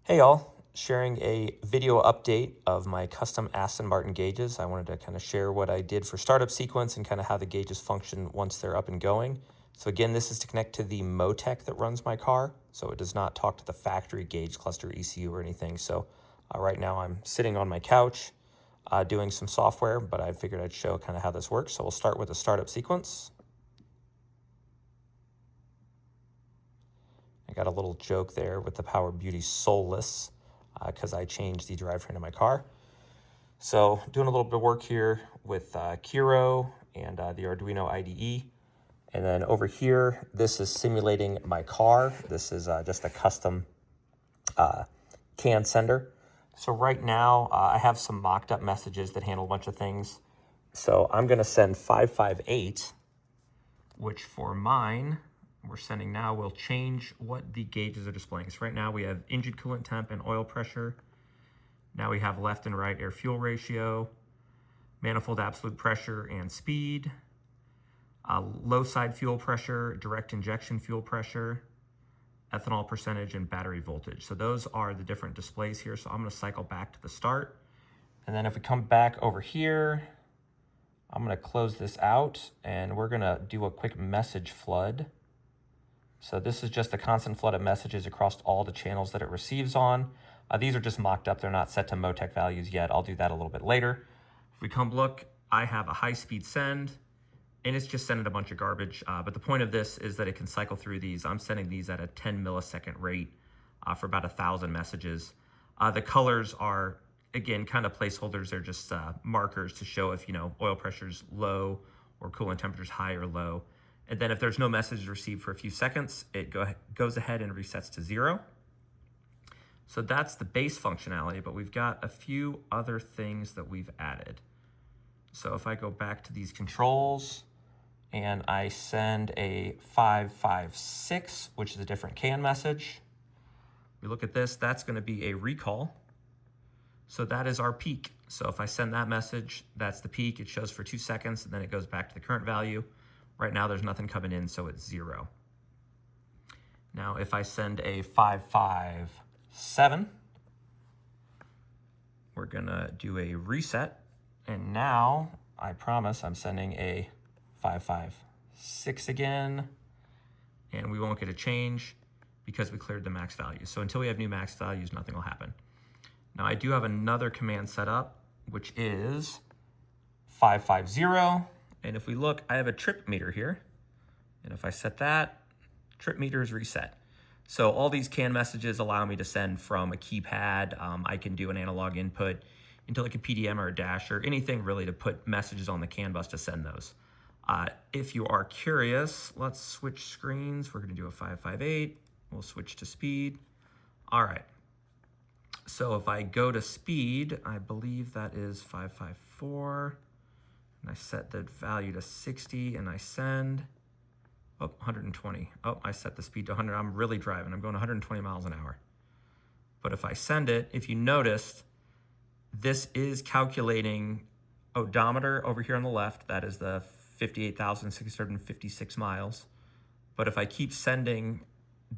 Hey y'all, sharing a video update of my custom Aston Martin gauges. I wanted to kind of share what I did for startup sequence and kind of how the gauges function once they're up and going. So again, this is to connect to the MoTeC that runs my car. So it does not talk to the factory gauge cluster ECU or anything. So right now I'm sitting on my couch doing some software, but I figured I'd show kind of how this works. So we'll start with the startup sequence. I got a little joke there with the Power Beauty soulless because I changed the drivetrain of my car. So doing a little bit of work here with Kiro and the Arduino IDE. And then over here, this is simulating my car. This is just a custom CAN sender. So right now, I have some mocked up messages that handle a bunch of things. So I'm gonna send 558, which for mine, we're sending now will change what the gauges are displaying. So right now we have engine coolant temp and oil pressure. Now we have left and right air fuel ratio, manifold absolute pressure and speed, low side fuel pressure, direct injection fuel pressure, ethanol percentage, and battery voltage. So those are the different displays here. So I'm gonna cycle back to the start. And then if we come back over here, I'm gonna close this out and we're gonna do a quick message flood. So this is just a constant flood of messages across all the channels that it receives on. These are just mocked up. They're not set to MoTeC values yet. I'll do that a little bit later. If we come look, I have a high-speed send, and it's just sending a bunch of garbage. But the point of this is that it can cycle through these. I'm sending these at a 10 millisecond rate for about 1,000 messages. The colors are, again, kind of placeholders. They're just markers to show if, oil pressure's low or coolant temperature's high or low. And then if there's no message received for a few seconds, it goes ahead and resets to 0. So that's the base functionality, but we've got a few other things that we've added. So if I go back to these controls and I send a 556, which is a different CAN message, we look at this, that's gonna be a recall. So that is our peak. So if I send that message, that's the peak. It shows for 2 seconds and then it goes back to the current value. Right now, there's nothing coming in, so it's 0. Now, if I send a 557, we're gonna do a reset. And now, I promise I'm sending a 556 again, and we won't get a change because we cleared the max value. So until we have new max values, nothing will happen. Now, I do have another command set up, which is 550. And if we look, I have a trip meter here. And if I set that, trip meter is reset. So all these CAN messages allow me to send from a keypad. I can do an analog input into like a PDM or a dash or anything really to put messages on the CAN bus to send those. If you are curious, let's switch screens. We're gonna do a 558. We'll switch to speed. All right. So if I go to speed, I believe that is 554. And I set the value to 60 and I send, 120. Oh, I set the speed to 100. I'm really driving. I'm going 120 miles an hour. But if I send it, if you noticed, this is calculating odometer over here on the left. That is the 58,656 miles. But if I keep sending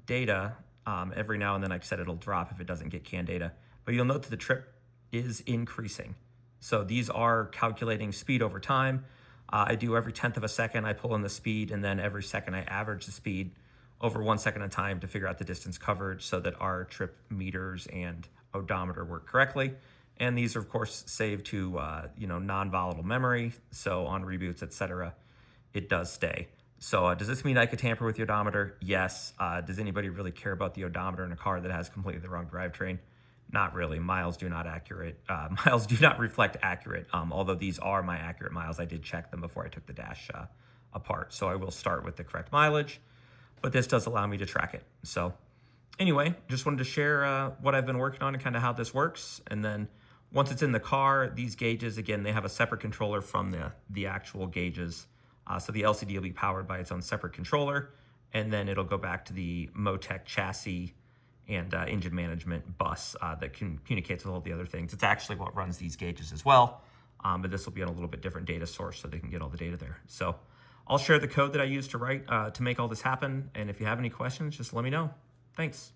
data, every now and then, like I said, it'll drop if it doesn't get CAN data. But you'll note that the trip is increasing. So these are calculating speed over time. I do every 1/10 of a second, I pull in the speed, and then every second I average the speed over 1 second at a time to figure out the distance covered so that our trip meters and odometer work correctly. And these are, of course, saved to non-volatile memory. So on reboots, etc., it does stay. So does this mean I could tamper with the odometer? Yes. Does anybody really care about the odometer in a car that has completely the wrong drivetrain? Not really. Miles do not reflect accurate. Although these are my accurate miles, I did check them before I took the dash apart. So I will start with the correct mileage, but this does allow me to track it. So anyway, just wanted to share what I've been working on and kind of how this works. And then once it's in the car, these gauges, again, they have a separate controller from the actual gauges. So the LCD will be powered by its own separate controller, and then it'll go back to the MoTeC chassis and engine management bus that communicates with all the other things. It's actually what runs these gauges as well, but this will be on a little bit different data source so they can get all the data there. So I'll share the code that I used to write to make all this happen, and if you have any questions, just let me know. Thanks.